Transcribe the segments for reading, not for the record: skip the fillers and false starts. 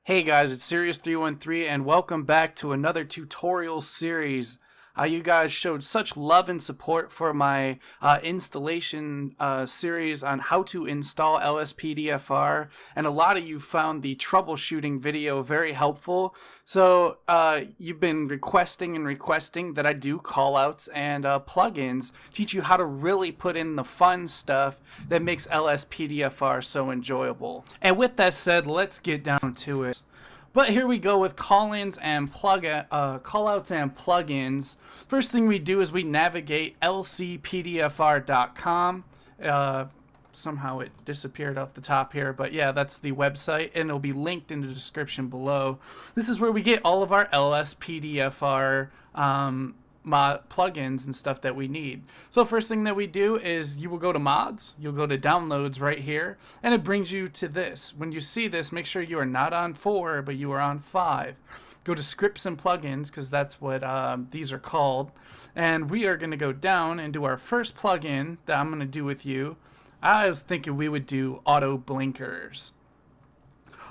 Hey guys, it's Serious313 and welcome back to another tutorial series. You guys showed such love and support for my installation series on how to install LSPDFR, and a lot of you found the troubleshooting video very helpful. So you've been requesting that I do callouts and plugins, teach you how to really put in the fun stuff that makes LSPDFR so enjoyable. And with that said, let's get down to it. But here we go with callouts and plugins. First thing we do is we navigate lspdfr.com. Somehow it disappeared off the top here, but yeah, that's the website, and it'll be linked in the description below. This is where we get all of our LSPDFR plugins and stuff that we need. So first thing that we do is you will go to mods, you'll go to downloads right here, and it brings you to this. When you see this, make sure you are not on 4, but you are on 5. Go to scripts and plugins, because that's what these are called, and we are going to go down and do our first plugin that I'm going to do with you. I was thinking we would do auto blinkers.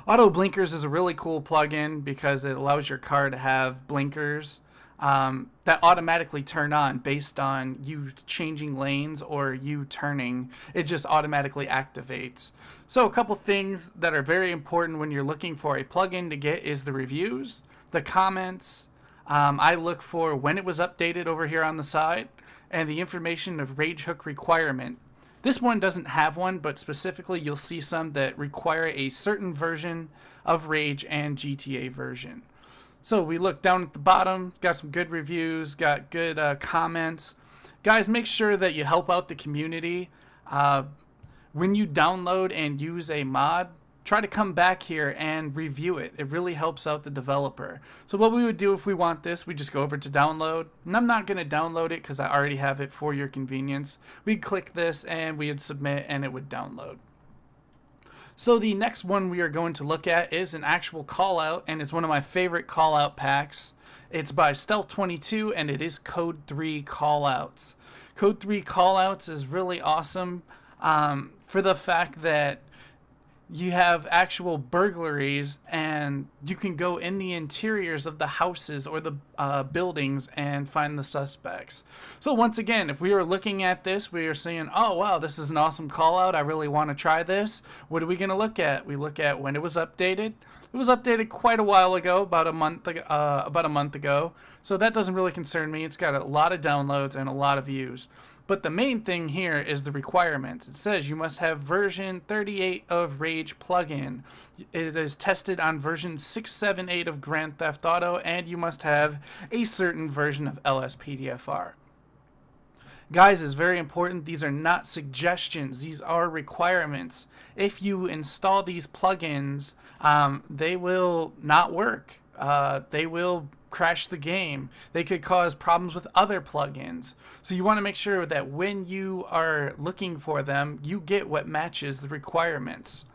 Auto blinkers is a really cool plugin because it allows your car to have blinkers that automatically turn on based on you changing lanes or you turning. It just automatically activates. So a couple things that are very important when you're looking for a plugin to get is the reviews, the comments. I look for when it was updated over here on the side, and the information of rage hook requirement. This one doesn't have one, but specifically you'll see some that require a certain version of Rage and GTA version. So we look down at the bottom, got some good reviews, got good comments. Guys, make sure that you help out the community. When you download and use a mod, try to come back here and review it. It really helps out the developer. So what we would do if we want this, we just go over to download. And I'm not going to download it because I already have it for your convenience. We'd click this and we would submit and it would download. So the next one we are going to look at is an actual callout, and it's one of my favorite callout packs. It's by Stealth22, and it is Code 3 callouts. Code 3 callouts is really awesome for the fact that you have actual burglaries, and you can go in the interiors of the houses or the buildings and find the suspects. So once again, if we were looking at this, we are saying, oh wow, this is an awesome call out, I really want to try this. What are we going to look at? We look at when it was updated. It was updated quite a while ago, about a month ago. So that doesn't really concern me. It's got a lot of downloads and a lot of views. But the main thing here is the requirements. It says you must have version 38 of Rage plugin. It is tested on version 678 of Grand Theft Auto, and you must have a certain version of LSPDFR. Guys, it's very important. These are not suggestions. These are requirements. If you install these plugins, they will not work. They will crash the game. They could cause problems with other plugins. So you want to make sure that when you are looking for them, you get what matches the requirements.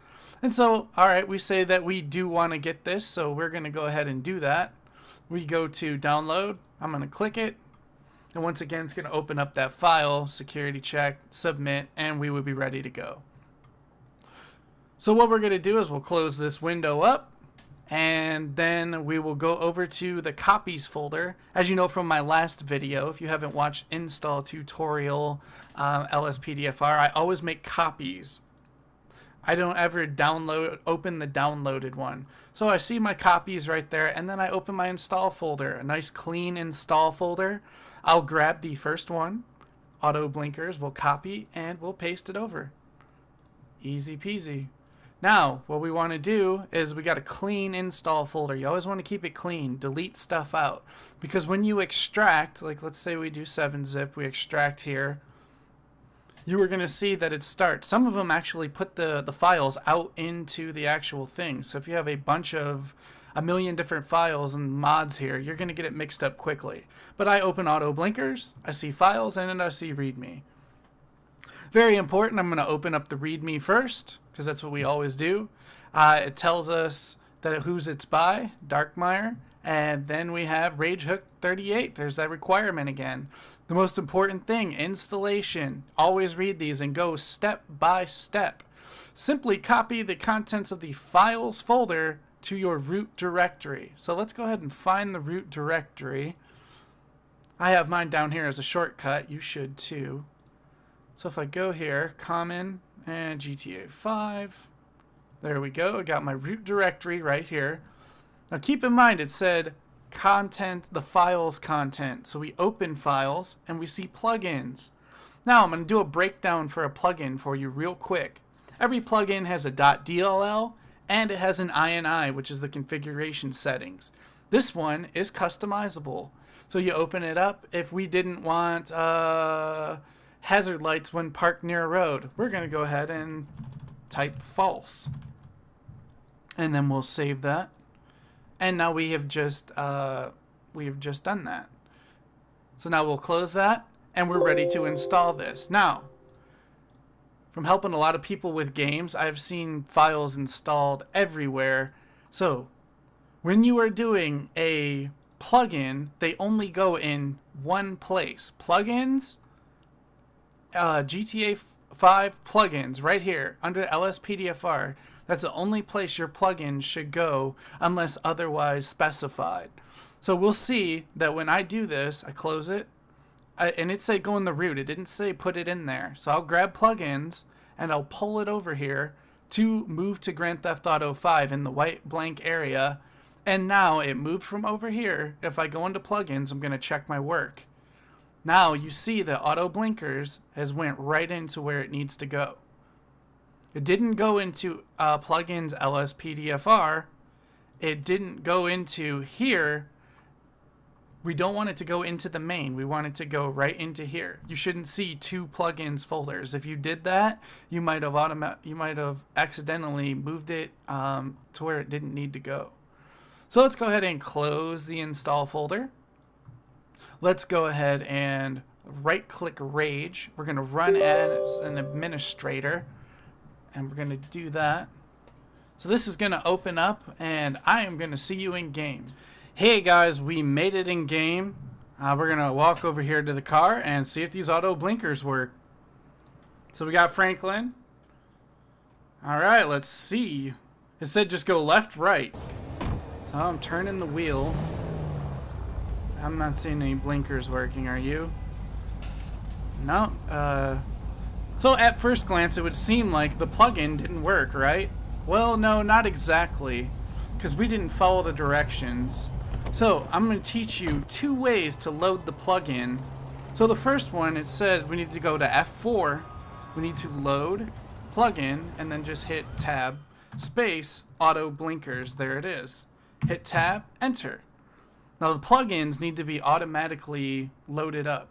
And so, alright, we say that we do want to get this, so we're going to go ahead and do that. We go to download. I'm going to click it. And once again, it's going to open up that file, security check, submit, and we would be ready to go. So what we're going to do is we'll close this window up, and then we will go over to the copies folder. As you know from my last video, if you haven't watched install tutorial LSPDFR, I always make copies. I don't ever open the downloaded one. So I see my copies right there, and then I open my install folder, a nice clean install folder. I'll grab the first one, auto blinkers, we'll copy and we'll paste it over. Easy peasy. Now, what we want to do is we got a clean install folder. You always want to keep it clean. Delete stuff out. Because when you extract, like let's say we do 7-zip, we extract here, you are going to see that it starts. Some of them actually put the files out into the actual thing. So if you have a million different files and mods here, you're going to get it mixed up quickly. But I open auto blinkers, I see files, and then I see readme. Very important, I'm going to open up the readme first, because that's what we always do. It tells us that who's it's by, Darkmeyer, and then we have Rage Hook 38. There's that requirement again. The most important thing, installation. Always read these and go step by step. Simply copy the contents of the files folder to your root directory. So let's go ahead and find the root directory. I have mine down here as a shortcut. You should too. So if I go here, common and GTA 5, there we go. I got my root directory right here. Now keep in mind it said content, the files content. So we open files and we see plugins. Now I'm going to do a breakdown for a plugin for you real quick. Every plugin has a .dll and it has an ini, which is the configuration settings. This one is customizable. So you open it up. If we didn't want hazard lights when parked near a road, we're going to go ahead and type false. And then we'll save that. And now we have just done that. So now we'll close that and we're ready to install this. Now, from helping a lot of people with games, I've seen files installed everywhere. So when you are doing a plugin, they only go in one place. Plugins, GTA 5 plugins right here under LSPDFR. That's the only place your plugin should go unless otherwise specified. So we'll see that when I do this, I close it, and it said go in the root. It didn't say put it in there. So I'll grab plugins and I'll pull it over here to move to Grand Theft Auto 5 in the white blank area. And now it moved from over here. If I go into plugins, I'm going to check my work. Now you see that auto blinkers has went right into where it needs to go. It didn't go into plugins LSPDFR. It didn't go into here. We don't want it to go into the main. We want it to go right into here. You shouldn't see two plugins folders. If you did that, you might have accidentally moved it to where it didn't need to go. So let's go ahead and close the install folder. Let's go ahead and right-click Rage. We're going to run as an administrator, and we're going to do that. So this is going to open up, and I am going to see you in game. Hey guys, we made it in game. We're going to walk over here to the car and see if these auto blinkers work. So we got Franklin. All right, let's see. It said just go left, right. So I'm turning the wheel. I'm not seeing any blinkers working, are you? No. So at first glance, it would seem like the plugin didn't work, right? Well, no, not exactly, because we didn't follow the directions. So I'm going to teach you two ways to load the plugin. So the first one, it said we need to go to F4. We need to load plugin and then just hit tab, space, auto blinkers. There it is. Hit tab, enter. Now the plugins need to be automatically loaded up.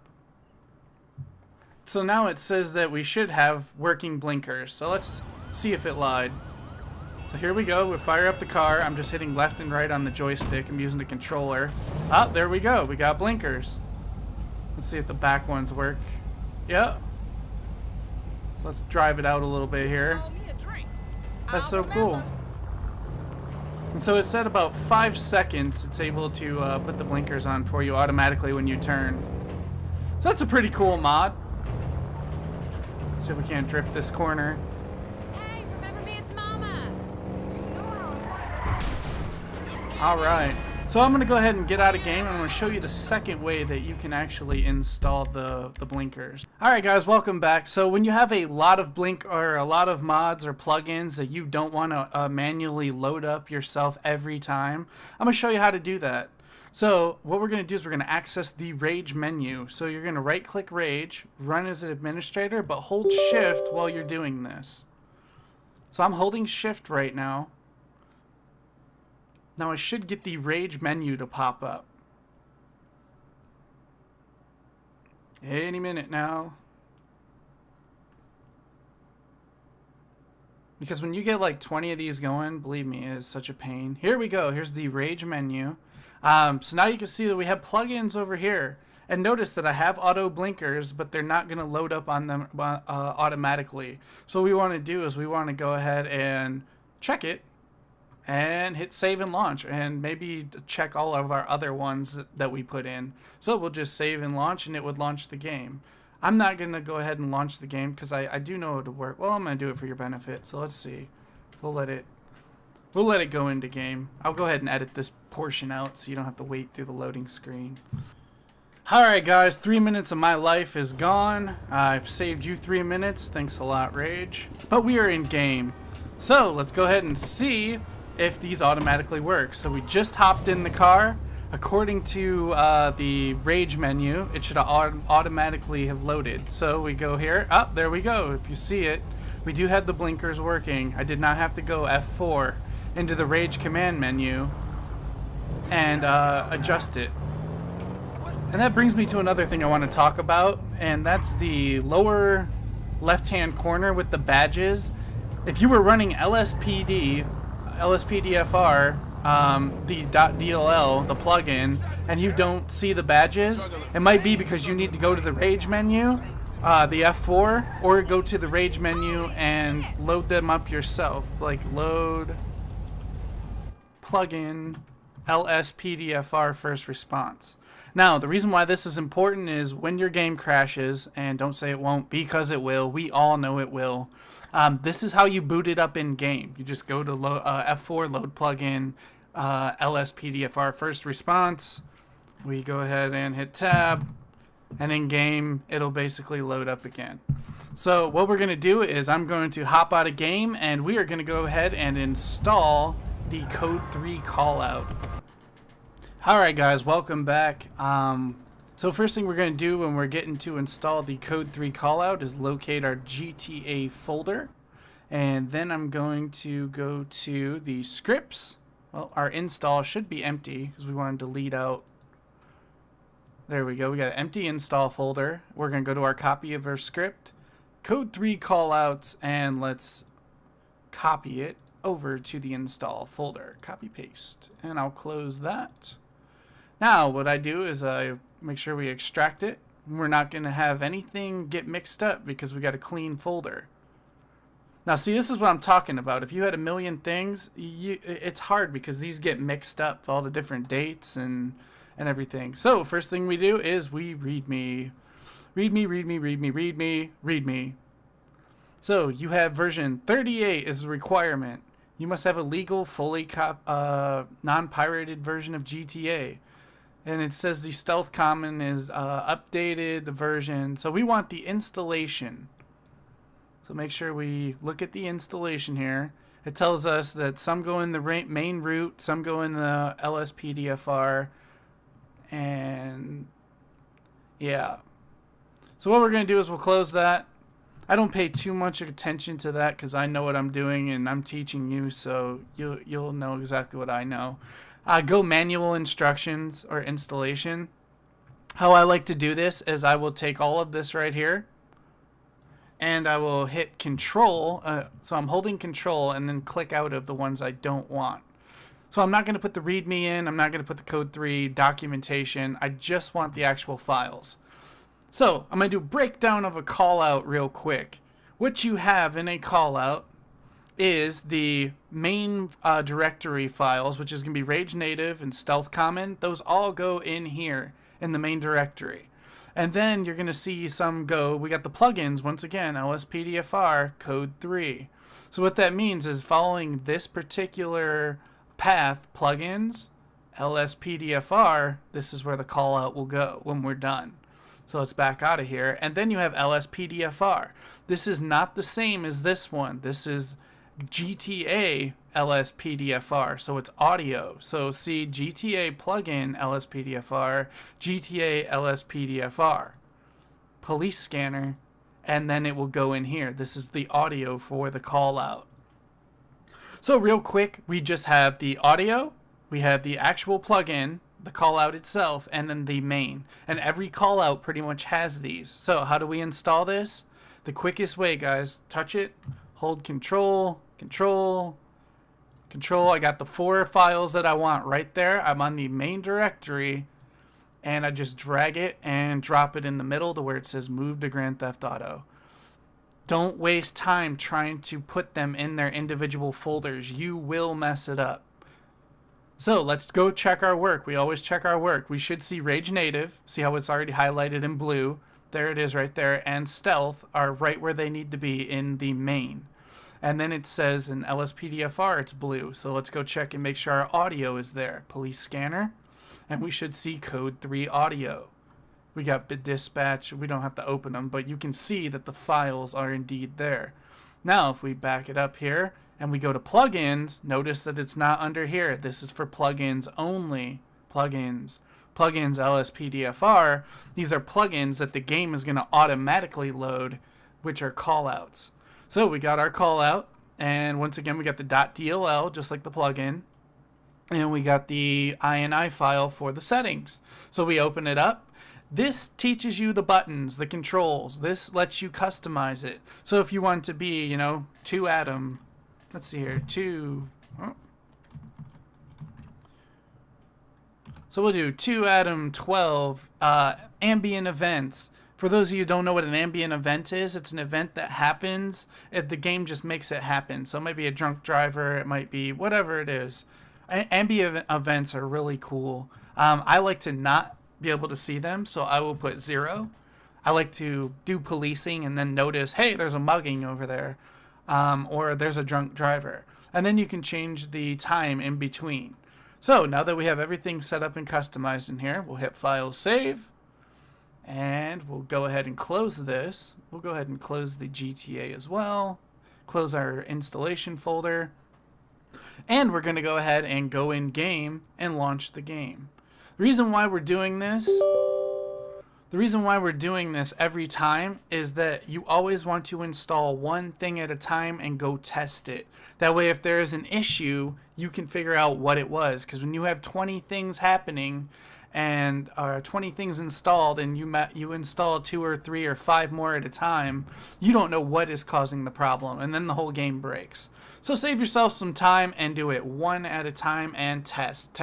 So now it says that we should have working blinkers. So let's see if it lied. So here we go. We fire up the car. I'm just hitting left and right on the joystick. I'm using the controller. Ah, there we go. We got blinkers. Let's see if the back ones work. Yep. Let's drive it out a little bit here. That's so cool. And so it said about 5 seconds it's able to put the blinkers on for you automatically when you turn. So that's a pretty cool mod. See if we can't drift this corner. Hey, remember me? It's Mama. Alright, so I'm going to go ahead and get out of game and I'm going to show you the second way that you can actually install the blinkers. Alright guys, welcome back. So when you have a lot of a lot of mods or plugins that you don't want to manually load up yourself every time, I'm going to show you how to do that. So what we're going to do is we're going to access the Rage menu. So you're going to right click Rage, run as an administrator, but hold shift while you're doing this. So I'm holding shift right now. Now I should get the Rage menu to pop up. Any minute now. Because when you get like 20 of these going, believe me, it is such a pain. Here we go. Here's the Rage menu. So now you can see that we have plugins over here. And notice that I have auto blinkers, but they're not going to load up on them automatically. So what we want to do is we want to go ahead and check it and hit save and launch, and maybe check all of our other ones that we put in. So we'll just save and launch and it would launch the game. I'm not going to go ahead and launch the game because I do know it would work. Well, I'm going to do it for your benefit. So let's see. We'll let it We'll let it go into game. I'll go ahead and edit this portion out so you don't have to wait through the loading screen. Alright guys, 3 minutes of my life is gone. I've saved you 3 minutes. Thanks a lot, Rage. But we are in game. So let's go ahead and see if these automatically work. So we just hopped in the car. According to the Rage menu, it should automatically have loaded. So we go here. Oh, there we go. If you see it, we do have the blinkers working. I did not have to go F4 into the Rage command menu and adjust it. And that brings me to another thing I want to talk about, and that's the lower left-hand corner with the badges. If you were running LSPDFR, the .dll, the plugin, and you don't see the badges, it might be because you need to go to the Rage menu, the F4, or go to the Rage menu and load them up yourself. Like load plugin LSPDFR first response. Now, the reason why this is important is when your game crashes, and don't say it won't, because it will. We all know it will. This is how you boot it up in game. You just go to F4, load plugin, LSPDFR first response. We go ahead and hit tab, and in game, it'll basically load up again. So what we're going to do is I'm going to hop out of game, and we are going to go ahead and install the Code 3 callout. Alright guys, welcome back. So first thing we're going to do when we're getting to install the Code 3 callout is locate our GTA folder. And then I'm going to go to the scripts. Well, our install should be empty because we want to delete out. There we go. We got an empty install folder. We're going to go to our copy of our script, Code 3 callouts, and let's copy it over to the install folder. Copy paste. And I'll close that. Now, what I do is I make sure we extract it. We're not going to have anything get mixed up because we got a clean folder. Now, see, this is what I'm talking about. If you had a million things, it's hard because these get mixed up, all the different dates and everything. So, first thing we do is we readme. Readme. So, you have version 38 is a requirement. You must have a legal, fully non-pirated version of GTA. And it says the Stealth Common is updated, the version. So we want the installation. So make sure we look at the installation here. It tells us that some go in the main root, some go in the LSPDFR. And yeah. So what we're going to do is we'll close that. I don't pay too much attention to that because I know what I'm doing and I'm teaching you, so you'll know exactly what I know. Go manual instructions or installation. How I like to do this is I will take all of this right here and I will hit control. So I'm holding control and then click out of the ones I don't want. So I'm not going to put the readme in. I'm not going to put the Code 3 documentation. I just want the actual files. So I'm going to do a breakdown of a callout real quick. What you have in a callout is the main directory files, which is going to be Rage Native and Stealth Common. Those all go in here in the main directory. And then you're going to see some go. We got the plugins, once again, LSPDFR, Code 3. So what that means is following this particular path, plugins, LSPDFR, this is where the callout will go when we're done. So let's back out of here. And then you have LSPDFR. This is not the same as this one. This is GTA LSPDFR, so it's audio. So see GTA plugin LSPDFR, GTA LSPDFR, police scanner, and then it will go in here. This is the audio for the callout. So real quick, we just have the audio, we have the actual plugin, the callout itself, and then the main. And every callout pretty much has these. So how do we install this? The quickest way, guys, touch it, hold control. I got the 4 files that I want right there. I'm on the main directory, and I just drag it and drop it in the middle to where it says move to Grand Theft Auto. Don't waste time trying to put them in their individual folders. You will mess it up. So let's go check our work. We always check our work. We should see Rage Native. See how it's already highlighted in blue. There it is right there. And Stealth are right where they need to be in the main. And then it says in LSPDFR it's blue. So let's go check and make sure our audio is there. Police scanner. And we should see code 3 audio. We got bit dispatch. We don't have to open them, but you can see that the files are indeed there. Now, if we back it up here and we go to plugins, notice that it's not under here. This is for plugins only. Plugins LSPDFR. These are plugins that the game is going to automatically load, which are callouts. So we got our callout, and once again we got the .dll just like the plugin, and we got the INI file for the settings. So we open it up. This teaches you the buttons, the controls. This lets you customize it. So if you want to be, 2 Atom, let's see here, 2. So we'll do 2 Atom 12 ambient events. For those of you who don't know what an ambient event is, it's an event that happens. The game just makes it happen. So it might be a drunk driver. It might be whatever it is. Ambient events are really cool. I like to not be able to see them, so I will put 0. I like to do policing and then notice, hey, there's a mugging over there, or there's a drunk driver. And then you can change the time in between. So now that we have everything set up and customized in here, we'll hit File Save. And we'll go ahead and close this. We'll go ahead and close the GTA as well. Close our installation folder. And we're going to go ahead and go in game and launch the game. The reason why we're doing this every time is that you always want to install one thing at a time and go test it. That way if there is an issue, you can figure out what it was. Because when you have 20 things happening, and 20 things installed, and you install 2 or 3 or 5 more at a time, you don't know what is causing the problem, and then the whole game breaks. So save yourself some time and do it one at a time and test.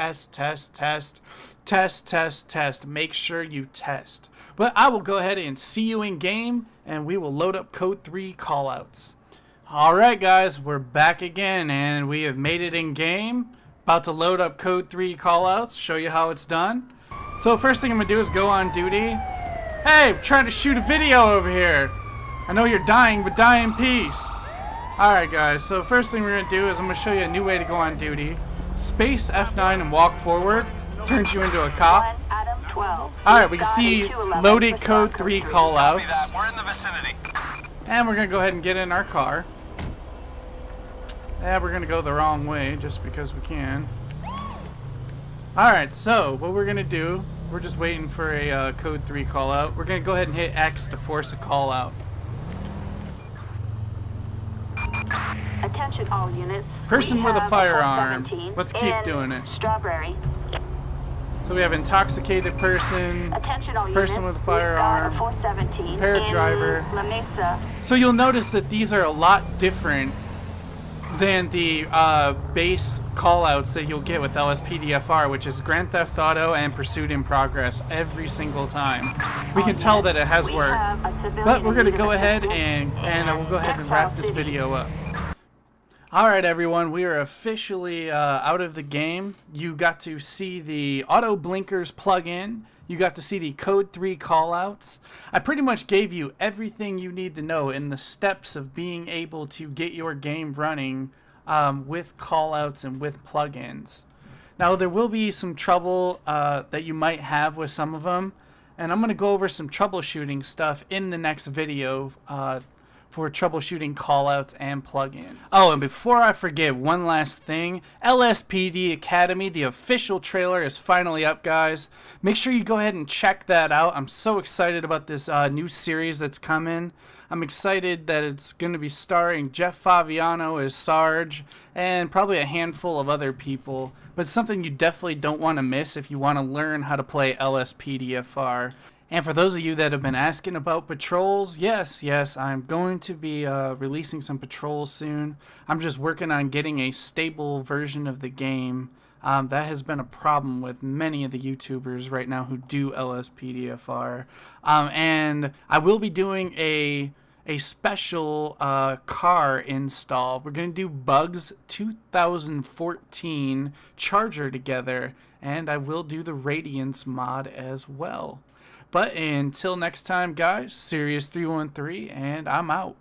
Make sure you test. But I will go ahead and see you in game, and we will load up code 3 callouts. Alright guys, we're back again, and we have made it in game. About to load up code 3 callouts, show you how it's done. So first thing I'm going to do is go on duty. Hey, I'm trying to shoot a video over here. I know you're dying, but die in peace. Alright guys, so first thing we're going to do is I'm going to show you a new way to go on duty. Space F9 and walk forward turns you into a cop. Alright, we can see loaded code 3 callouts. And we're going to go ahead and get in our car. Yeah, we're going to go the wrong way just because we can. Alright, so what we're going to do, we're just waiting for a code 3 callout. We're going to go ahead and hit X to force a callout. Attention all units. Person with a firearm. Let's keep doing it. Strawberry. So we have intoxicated person, Attention all person units. with a firearm, impaired driver. La Mesa. So you'll notice that these are a lot different than the base callouts that you'll get with LSPDFR, which is Grand Theft Auto and Pursuit in Progress every single time. We can tell that it has worked. But we're going to go ahead and we'll go ahead and wrap this video up. Alright everyone, we are officially out of the game. You got to see the auto blinkers plugin. You got to see the code 3 callouts. I pretty much gave you everything you need to know in the steps of being able to get your game running with callouts and with plugins. Now there will be some trouble that you might have with some of them, and I'm going to go over some troubleshooting stuff in the next video for troubleshooting callouts and plugins. Oh, and before I forget, one last thing. LSPD Academy, the official trailer is finally up, guys. Make sure you go ahead and check that out. I'm so excited about this new series that's coming. I'm excited that it's going to be starring Jeff Favignano as Sarge and probably a handful of other people. But it's something you definitely don't want to miss if you want to learn how to play LSPDFR. And for those of you that have been asking about patrols, yes, I'm going to be releasing some patrols soon. I'm just working on getting a stable version of the game. That has been a problem with many of the YouTubers right now who do LSPDFR. And I will be doing a special car install. We're going to do Bugs 2014 Charger together, and I will do the Radiance mod as well. But until next time, guys, Serious313, and I'm out.